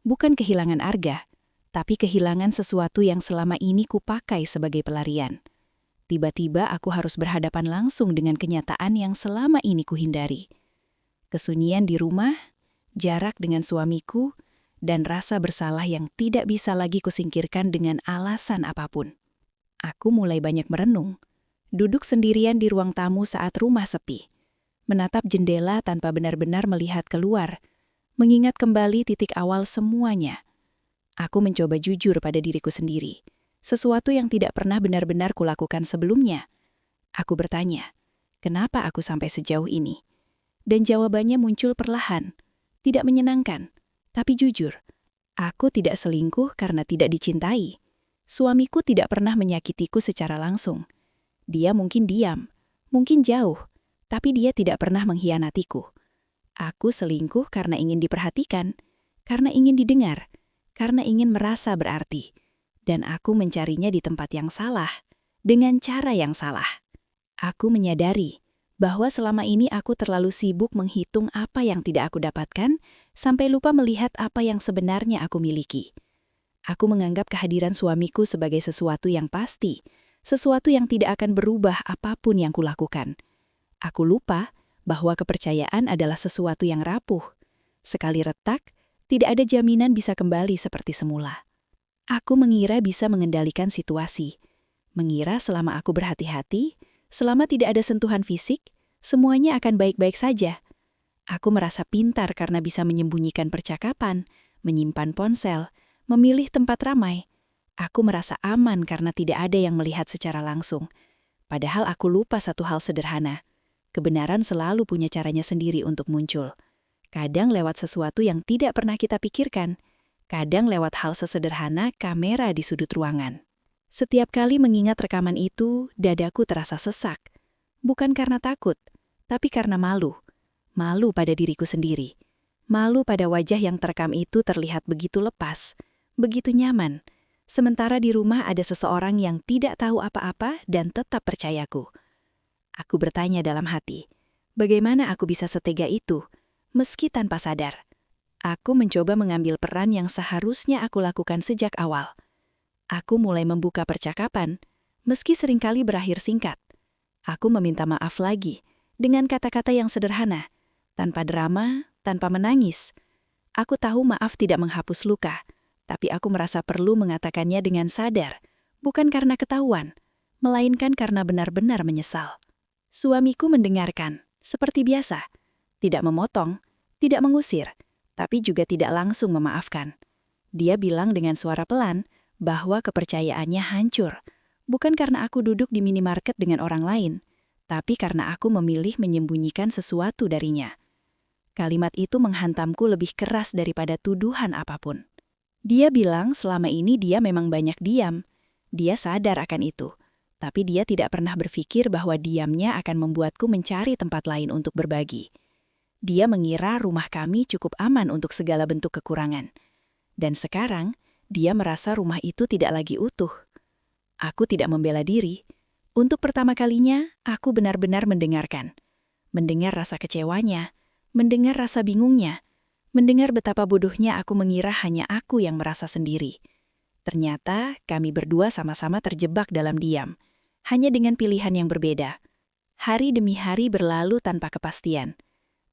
S1: Bukan kehilangan Arga, tapi kehilangan sesuatu yang selama ini kupakai sebagai pelarian. Tiba-tiba aku harus berhadapan langsung dengan kenyataan yang selama ini kuhindari. Kesunyian di rumah, jarak dengan suamiku, dan rasa bersalah yang tidak bisa lagi kusingkirkan dengan alasan apapun. Aku mulai banyak merenung, duduk sendirian di ruang tamu saat rumah sepi, menatap jendela tanpa benar-benar melihat keluar, mengingat kembali titik awal semuanya. Aku mencoba jujur pada diriku sendiri, sesuatu yang tidak pernah benar-benar kulakukan sebelumnya. Aku bertanya, kenapa aku sampai sejauh ini? Dan jawabannya muncul perlahan, tidak menyenangkan, tapi jujur. Aku tidak selingkuh karena tidak dicintai. Suamiku tidak pernah menyakitiku secara langsung. Dia mungkin diam, mungkin jauh, tapi dia tidak pernah mengkhianatiku. Aku selingkuh karena ingin diperhatikan, karena ingin didengar, karena ingin merasa berarti. Dan aku mencarinya di tempat yang salah, dengan cara yang salah. Aku menyadari bahwa selama ini aku terlalu sibuk menghitung apa yang tidak aku dapatkan, sampai lupa melihat apa yang sebenarnya aku miliki. Aku menganggap kehadiran suamiku sebagai sesuatu yang pasti, sesuatu yang tidak akan berubah apapun yang kulakukan. Aku lupa bahwa kepercayaan adalah sesuatu yang rapuh. Sekali retak, tidak ada jaminan bisa kembali seperti semula. Aku mengira bisa mengendalikan situasi. Mengira selama aku berhati-hati, selama tidak ada sentuhan fisik, semuanya akan baik-baik saja. Aku merasa pintar karena bisa menyembunyikan percakapan, menyimpan ponsel, memilih tempat ramai. Aku merasa aman karena tidak ada yang melihat secara langsung. Padahal aku lupa satu hal sederhana. Kebenaran selalu punya caranya sendiri untuk muncul. Kadang lewat sesuatu yang tidak pernah kita pikirkan. Kadang lewat hal sesederhana kamera di sudut ruangan. Setiap kali mengingat rekaman itu, dadaku terasa sesak. Bukan karena takut, tapi karena malu. Malu pada diriku sendiri. Malu pada wajah yang terekam itu terlihat begitu lepas, begitu nyaman. Sementara di rumah ada seseorang yang tidak tahu apa-apa dan tetap percayaku. Aku bertanya dalam hati, bagaimana aku bisa setega itu, meski tanpa sadar. Aku mencoba mengambil peran yang seharusnya aku lakukan sejak awal. Aku mulai membuka percakapan, meski seringkali berakhir singkat. Aku meminta maaf lagi, dengan kata-kata yang sederhana, tanpa drama, tanpa menangis. Aku tahu maaf tidak menghapus luka, tapi aku merasa perlu mengatakannya dengan sadar, bukan karena ketahuan, melainkan karena benar-benar menyesal. Suamiku mendengarkan, seperti biasa, tidak memotong, tidak mengusir, tapi juga tidak langsung memaafkan. Dia bilang dengan suara pelan bahwa kepercayaannya hancur, bukan karena aku duduk di minimarket dengan orang lain, tapi karena aku memilih menyembunyikan sesuatu darinya. Kalimat itu menghantamku lebih keras daripada tuduhan apapun. Dia bilang selama ini dia memang banyak diam. Dia sadar akan itu. Tapi dia tidak pernah berpikir bahwa diamnya akan membuatku mencari tempat lain untuk berbagi.
S2: Dia mengira rumah kami cukup aman untuk segala bentuk kekurangan. Dan sekarang, dia merasa rumah itu tidak lagi utuh. Aku tidak membela diri. Untuk pertama kalinya, aku benar-benar mendengarkan. Mendengar rasa kecewanya, mendengar rasa bingungnya, mendengar betapa bodohnya aku mengira hanya aku yang merasa sendiri. Ternyata, kami berdua sama-sama terjebak dalam diam, hanya dengan pilihan yang berbeda. Hari demi hari berlalu tanpa kepastian.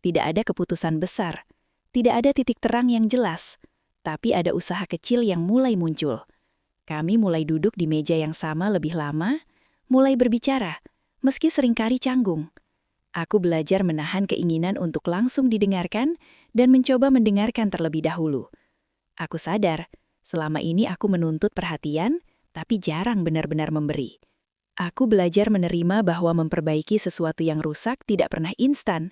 S2: Tidak ada keputusan besar, tidak ada titik terang yang jelas, tapi ada usaha kecil yang mulai muncul. Kami mulai duduk di meja yang sama lebih lama, mulai berbicara, meski seringkali canggung. Aku belajar menahan keinginan untuk langsung didengarkan dan mencoba mendengarkan terlebih dahulu. Aku sadar, selama ini aku menuntut perhatian, tapi jarang benar-benar memberi. Aku belajar menerima bahwa memperbaiki sesuatu yang rusak tidak pernah instan.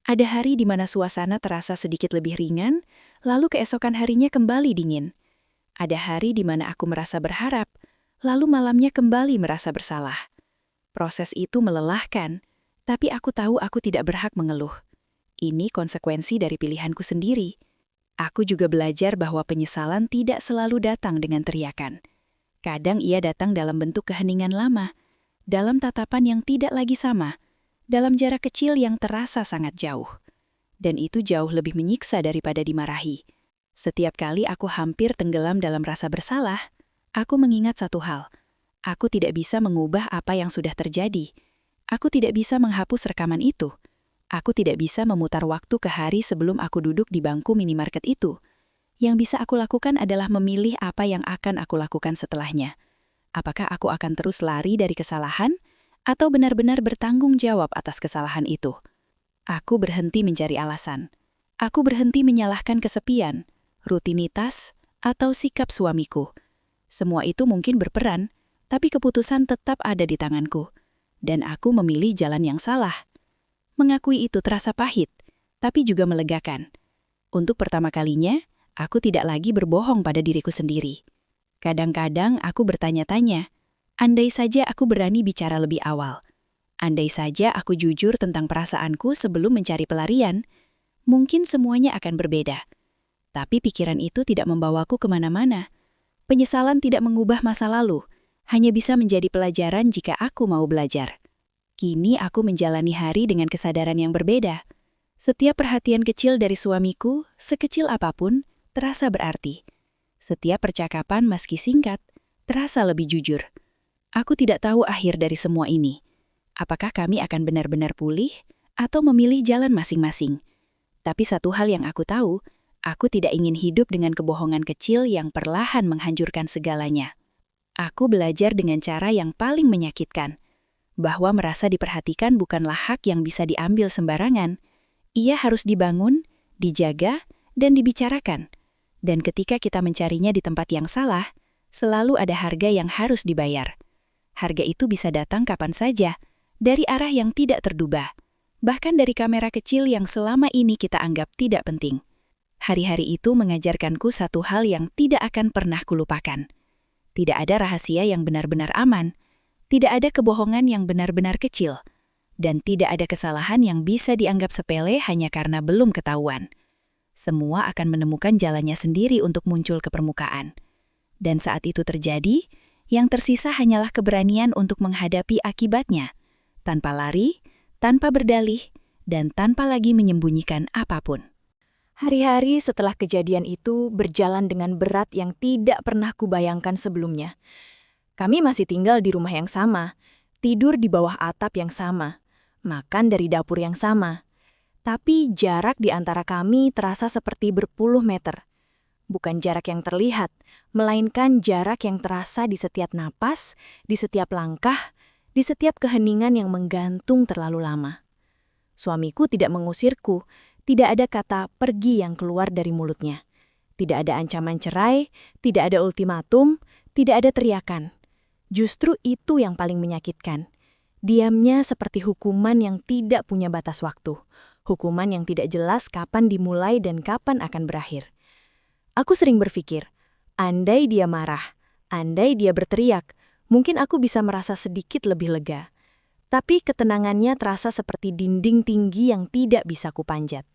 S2: Ada hari di mana suasana terasa sedikit lebih ringan, lalu keesokan harinya kembali dingin. Ada hari di mana aku merasa berharap, lalu malamnya kembali merasa bersalah. Proses itu melelahkan, tapi aku tahu aku tidak berhak mengeluh. Ini konsekuensi dari pilihanku sendiri. Aku juga belajar bahwa penyesalan tidak selalu datang dengan teriakan. Kadang ia datang dalam bentuk keheningan lama, dalam tatapan yang tidak lagi sama, dalam jarak kecil yang terasa sangat jauh. Dan itu jauh lebih menyiksa daripada dimarahi. Setiap kali aku hampir tenggelam dalam rasa bersalah, aku mengingat satu hal. Aku tidak bisa mengubah apa yang sudah terjadi. Aku tidak bisa menghapus rekaman itu. Aku tidak bisa memutar waktu ke hari sebelum aku duduk di bangku minimarket itu. Yang bisa aku lakukan adalah memilih apa yang akan aku lakukan setelahnya. Apakah aku akan terus lari dari kesalahan, atau benar-benar bertanggung jawab atas kesalahan itu? Aku berhenti mencari alasan. Aku berhenti menyalahkan kesepian, rutinitas, atau sikap suamiku. Semua itu mungkin berperan, tapi keputusan tetap ada di tanganku. Dan aku memilih jalan yang salah. Mengakui itu terasa pahit, tapi juga melegakan. Untuk pertama kalinya, aku tidak lagi berbohong pada diriku sendiri. Kadang-kadang aku bertanya-tanya, andai saja aku berani bicara lebih awal. Andai saja aku jujur tentang perasaanku sebelum mencari pelarian, mungkin semuanya akan berbeda. Tapi pikiran itu tidak membawaku kemana-mana. Penyesalan tidak mengubah masa lalu, hanya bisa menjadi pelajaran jika aku mau belajar. Kini aku menjalani hari dengan kesadaran yang berbeda. Setiap perhatian kecil dari suamiku, sekecil apapun, terasa berarti. Setiap percakapan meski singkat, terasa lebih jujur. Aku tidak tahu akhir dari semua ini. Apakah kami akan benar-benar pulih atau memilih jalan masing-masing? Tapi satu hal yang aku tahu, aku tidak ingin hidup dengan kebohongan kecil yang perlahan menghancurkan segalanya. Aku belajar dengan cara yang paling menyakitkan, bahwa merasa diperhatikan bukanlah hak yang bisa diambil sembarangan. Ia harus dibangun, dijaga, dan dibicarakan. Dan ketika kita mencarinya di tempat yang salah, selalu ada harga yang harus dibayar. Harga itu bisa datang kapan saja, dari arah yang tidak terduga, bahkan dari kamera kecil yang selama ini kita anggap tidak penting. Hari-hari itu mengajarkanku satu hal yang tidak akan pernah kulupakan. Tidak ada rahasia yang benar-benar aman, tidak ada kebohongan yang benar-benar kecil, dan tidak ada kesalahan yang bisa dianggap sepele hanya karena belum ketahuan. Semua akan menemukan jalannya sendiri untuk muncul ke permukaan. Dan saat itu terjadi, yang tersisa hanyalah keberanian untuk menghadapi akibatnya, tanpa lari, tanpa berdalih, dan tanpa lagi menyembunyikan apapun.
S1: Hari-hari setelah kejadian itu berjalan dengan berat yang tidak pernah kubayangkan sebelumnya. Kami masih tinggal di rumah yang sama, tidur di bawah atap yang sama, makan dari dapur yang sama. Tapi jarak di antara kami terasa seperti berpuluh meter. Bukan jarak yang terlihat, melainkan jarak yang terasa di setiap napas, di setiap langkah, di setiap keheningan yang menggantung terlalu lama. Suamiku tidak mengusirku, tidak ada kata pergi yang keluar dari mulutnya. Tidak ada ancaman cerai, tidak ada ultimatum, tidak ada teriakan. Justru itu yang paling menyakitkan. Diamnya seperti hukuman yang tidak punya batas waktu. Hukuman yang tidak jelas kapan dimulai dan kapan akan berakhir. Aku sering berpikir, andai dia marah, andai dia berteriak, mungkin aku bisa merasa sedikit lebih lega. Tapi ketenangannya terasa seperti dinding tinggi yang tidak bisa kupanjat.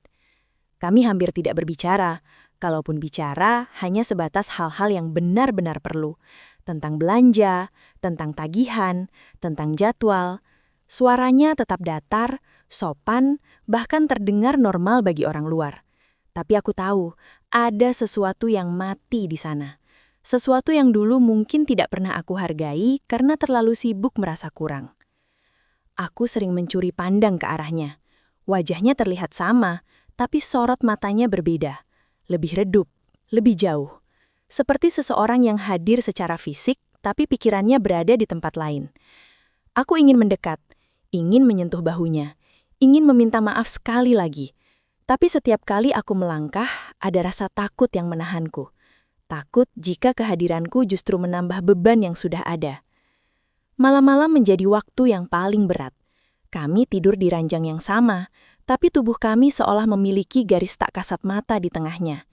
S1: Kami hampir tidak berbicara, kalaupun bicara hanya sebatas hal-hal yang benar-benar perlu. Tentang belanja, tentang tagihan, tentang jadwal. Suaranya tetap datar, sopan, bahkan terdengar normal bagi orang luar. Tapi aku tahu, ada sesuatu yang mati di sana. Sesuatu yang dulu mungkin tidak pernah aku hargai karena terlalu sibuk merasa kurang. Aku sering mencuri pandang ke arahnya. Wajahnya terlihat sama, tapi sorot matanya berbeda. Lebih redup, lebih jauh. Seperti seseorang yang hadir secara fisik, tapi pikirannya berada di tempat lain. Aku ingin mendekat, ingin menyentuh bahunya, ingin meminta maaf sekali lagi. Tapi setiap kali aku melangkah, ada rasa takut yang menahanku. Takut jika kehadiranku justru menambah beban yang sudah ada. Malam-malam menjadi waktu yang paling berat. Kami tidur di ranjang yang sama, tapi tubuh kami seolah memiliki garis tak kasat mata di tengahnya.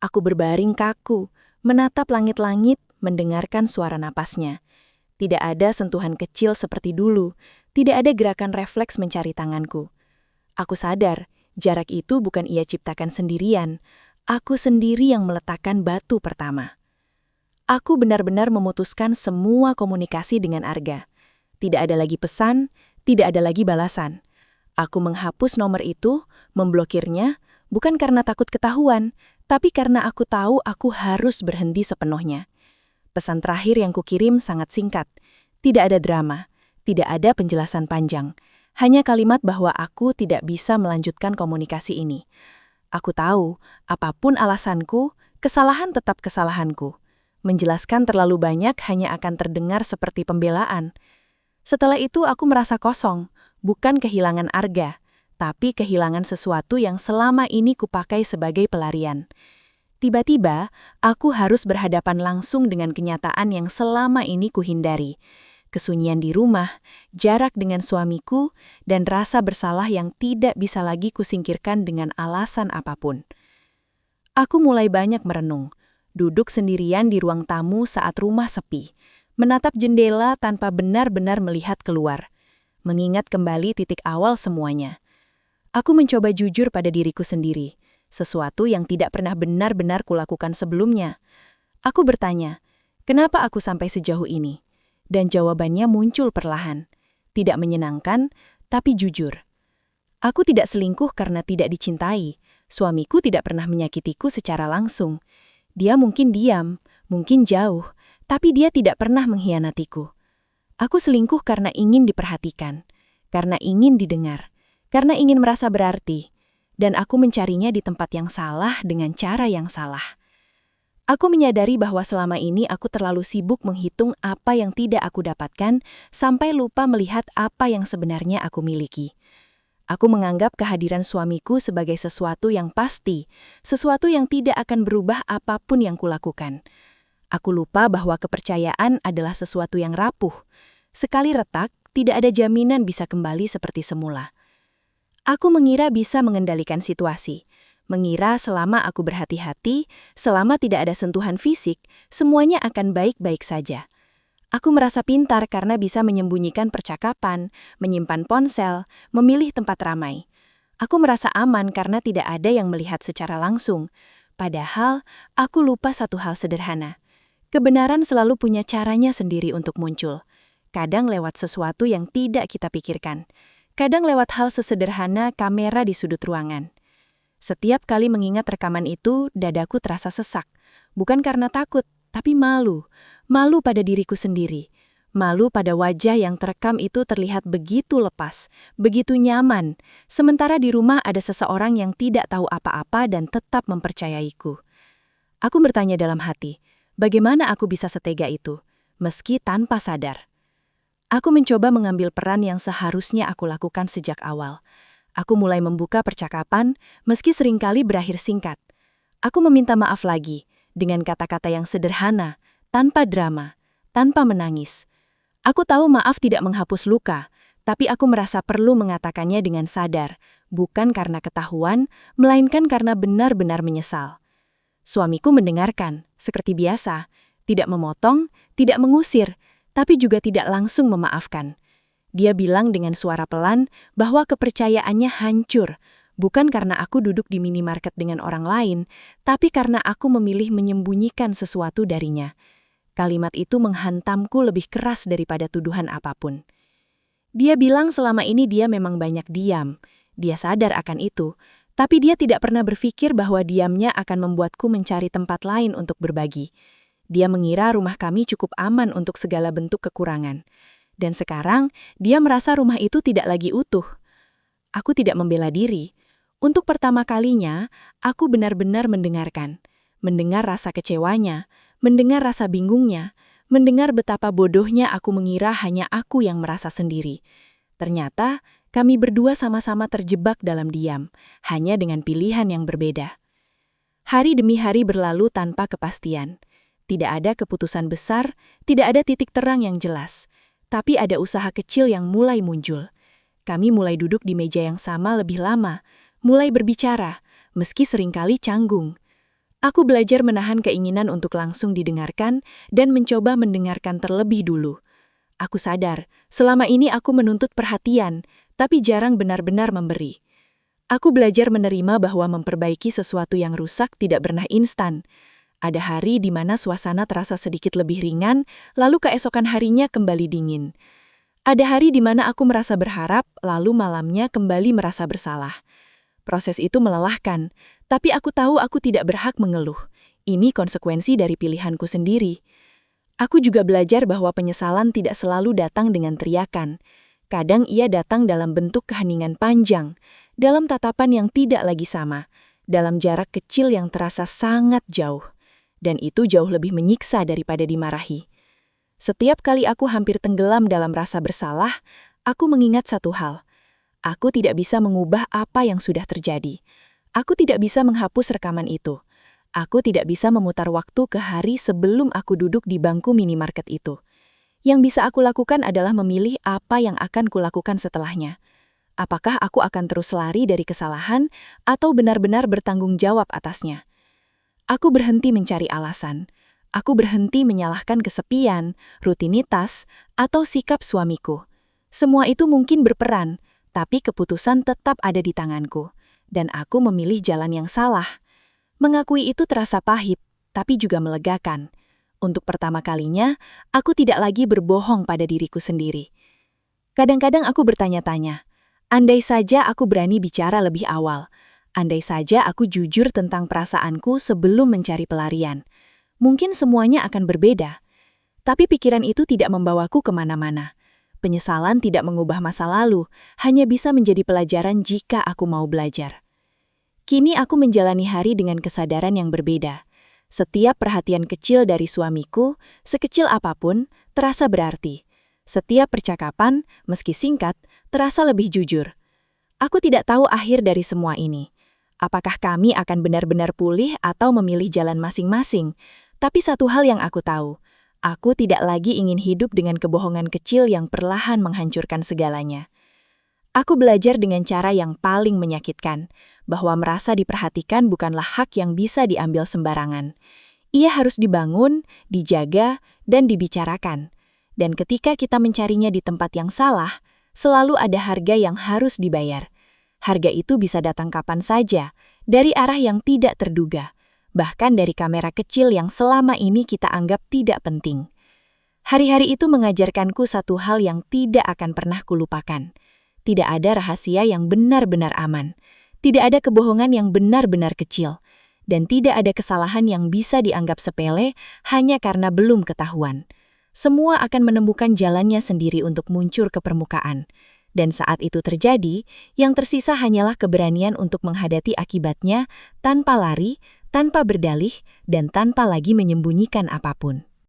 S1: Aku berbaring kaku, menatap langit-langit, mendengarkan suara napasnya. Tidak ada sentuhan kecil seperti dulu, tidak ada gerakan refleks mencari tanganku. Aku sadar, jarak itu bukan ia ciptakan sendirian. Aku sendiri yang meletakkan batu pertama. Aku benar-benar memutuskan semua komunikasi dengan Arga. Tidak ada lagi pesan, tidak ada lagi balasan. Aku menghapus nomor itu, memblokirnya, bukan karena takut ketahuan, tapi karena aku tahu aku harus berhenti sepenuhnya. Pesan terakhir yang kukirim sangat singkat. Tidak ada drama, tidak ada penjelasan panjang. Hanya kalimat bahwa aku tidak bisa melanjutkan komunikasi ini. Aku tahu, apapun alasanku, kesalahan tetap kesalahanku. Menjelaskan terlalu banyak hanya akan terdengar seperti pembelaan. Setelah itu aku merasa kosong, bukan kehilangan Arga, tapi kehilangan sesuatu yang selama ini kupakai sebagai pelarian. Tiba-tiba, aku harus berhadapan langsung dengan kenyataan yang selama ini kuhindari. Kesunyian di rumah, jarak dengan suamiku, dan rasa bersalah yang tidak bisa lagi kusingkirkan dengan alasan apapun. Aku mulai banyak merenung, duduk sendirian di ruang tamu saat rumah sepi, menatap jendela tanpa benar-benar melihat keluar, mengingat kembali titik awal semuanya. Aku mencoba jujur pada diriku sendiri, sesuatu yang tidak pernah benar-benar kulakukan sebelumnya. Aku bertanya, kenapa aku sampai sejauh ini? Dan jawabannya muncul perlahan. Tidak menyenangkan, tapi jujur. Aku tidak selingkuh karena tidak dicintai. Suamiku tidak pernah menyakitiku secara langsung. Dia mungkin diam, mungkin jauh, tapi dia tidak pernah mengkhianatiku. Aku selingkuh karena ingin diperhatikan, karena ingin didengar, karena ingin merasa berarti, dan aku mencarinya di tempat yang salah dengan cara yang salah. Aku menyadari bahwa selama ini aku terlalu sibuk menghitung apa yang tidak aku dapatkan sampai lupa melihat apa yang sebenarnya aku miliki. Aku menganggap kehadiran suamiku sebagai sesuatu yang pasti, sesuatu yang tidak akan berubah apapun yang kulakukan. Aku lupa bahwa kepercayaan adalah sesuatu yang rapuh. Sekali retak, tidak ada jaminan bisa kembali seperti semula. Aku mengira bisa mengendalikan situasi. Mengira selama aku berhati-hati, selama tidak ada sentuhan fisik, semuanya akan baik-baik saja. Aku merasa pintar karena bisa menyembunyikan percakapan, menyimpan ponsel, memilih tempat ramai. Aku merasa aman karena tidak ada yang melihat secara langsung. Padahal, aku lupa satu hal sederhana. Kebenaran selalu punya caranya sendiri untuk muncul. Kadang lewat sesuatu yang tidak kita pikirkan. Kadang lewat hal sesederhana kamera di sudut ruangan. Setiap kali mengingat rekaman itu, dadaku terasa sesak. Bukan karena takut, tapi malu. Malu pada diriku sendiri. Malu pada wajah yang terekam itu terlihat begitu lepas, begitu nyaman. Sementara di rumah ada seseorang yang tidak tahu apa-apa dan tetap mempercayaiku. Aku bertanya dalam hati, bagaimana aku bisa setega itu, meski tanpa sadar. Aku mencoba mengambil peran yang seharusnya aku lakukan sejak awal. Aku mulai membuka percakapan, meski seringkali berakhir singkat. Aku meminta maaf lagi, dengan kata-kata yang sederhana, tanpa drama, tanpa menangis. Aku tahu maaf tidak menghapus luka, tapi aku merasa perlu mengatakannya dengan sadar, bukan karena ketahuan, melainkan karena benar-benar menyesal. Suamiku mendengarkan, seperti biasa, tidak memotong, tidak mengusir, tapi juga tidak langsung memaafkan. Dia bilang dengan suara pelan bahwa kepercayaannya hancur, Bukan karena aku duduk di minimarket dengan orang lain, tapi karena aku memilih menyembunyikan sesuatu darinya. Kalimat itu menghantamku lebih keras daripada tuduhan apapun. Dia bilang selama ini dia memang banyak diam. Dia sadar akan itu, tapi dia tidak pernah berpikir bahwa diamnya akan membuatku mencari tempat lain untuk berbagi. Dia mengira rumah kami cukup aman untuk segala bentuk kekurangan. Dan sekarang, dia merasa rumah itu tidak lagi utuh. Aku tidak membela diri. Untuk pertama kalinya, aku benar-benar mendengarkan. Mendengar rasa kecewanya, mendengar rasa bingungnya, mendengar betapa bodohnya aku mengira hanya aku yang merasa sendiri. Ternyata, kami berdua sama-sama terjebak dalam diam, hanya dengan pilihan yang berbeda. Hari demi hari berlalu tanpa kepastian. Tidak ada keputusan besar, tidak ada titik terang yang jelas. Tapi ada usaha kecil yang mulai muncul. Kami mulai duduk di meja yang sama lebih lama, mulai berbicara, meski seringkali canggung. Aku belajar menahan keinginan untuk langsung didengarkan dan mencoba mendengarkan terlebih dulu. Aku sadar, selama ini aku menuntut perhatian, tapi jarang benar-benar memberi. Aku belajar menerima bahwa memperbaiki sesuatu yang rusak tidak pernah instan. Ada hari di mana suasana terasa sedikit lebih ringan, lalu keesokan harinya kembali dingin. Ada hari di mana aku merasa berharap, lalu malamnya kembali merasa bersalah. Proses itu melelahkan, tapi aku tahu aku tidak berhak mengeluh. Ini konsekuensi dari pilihanku sendiri. Aku juga belajar bahwa penyesalan tidak selalu datang dengan teriakan. Kadang ia datang dalam bentuk keheningan panjang, dalam tatapan yang tidak lagi sama, dalam jarak kecil yang terasa sangat jauh. Dan itu jauh lebih menyiksa daripada dimarahi. Setiap kali aku hampir tenggelam dalam rasa bersalah, aku mengingat satu hal. Aku tidak bisa mengubah apa yang sudah terjadi. Aku tidak bisa menghapus rekaman itu. Aku tidak bisa memutar waktu ke hari sebelum aku duduk di bangku minimarket itu. Yang bisa aku lakukan adalah memilih apa yang akan kulakukan setelahnya. Apakah aku akan terus lari dari kesalahan atau benar-benar bertanggung jawab atasnya? Aku berhenti mencari alasan. Aku berhenti menyalahkan kesepian, rutinitas, atau sikap suamiku. Semua itu mungkin berperan, tapi keputusan tetap ada di tanganku, dan aku memilih jalan yang salah. Mengakui itu terasa pahit, tapi juga melegakan. Untuk pertama kalinya, aku tidak lagi berbohong pada diriku sendiri. Kadang-kadang aku bertanya-tanya, andai saja aku berani bicara lebih awal, andai saja aku jujur tentang perasaanku sebelum mencari pelarian, mungkin semuanya akan berbeda. Tapi pikiran itu tidak membawaku kemana-mana. Penyesalan tidak mengubah masa lalu, hanya bisa menjadi pelajaran jika aku mau belajar. Kini aku menjalani hari dengan kesadaran yang berbeda. Setiap perhatian kecil dari suamiku, sekecil apapun, terasa berarti. Setiap percakapan, meski singkat, terasa lebih jujur. Aku tidak tahu akhir dari semua ini. Apakah kami akan benar-benar pulih atau memilih jalan masing-masing? Tapi satu hal yang aku tahu, aku tidak lagi ingin hidup dengan kebohongan kecil yang perlahan menghancurkan segalanya. Aku belajar dengan cara yang paling menyakitkan, bahwa merasa diperhatikan bukanlah hak yang bisa diambil sembarangan. Ia harus dibangun, dijaga, dan dibicarakan. Dan ketika kita mencarinya di tempat yang salah, selalu ada harga yang harus dibayar. Harga itu bisa datang kapan saja, dari arah yang tidak terduga. Bahkan dari kamera kecil yang selama ini kita anggap tidak penting. Hari-hari itu mengajarkanku satu hal yang tidak akan pernah kulupakan. Tidak ada rahasia yang benar-benar aman. Tidak ada kebohongan yang benar-benar kecil. Dan tidak ada kesalahan yang bisa dianggap sepele hanya karena belum ketahuan. Semua akan menemukan jalannya sendiri untuk muncul ke permukaan. Dan saat itu terjadi, yang tersisa hanyalah keberanian untuk menghadapi akibatnya tanpa lari, tanpa berdalih, dan tanpa lagi menyembunyikan apapun.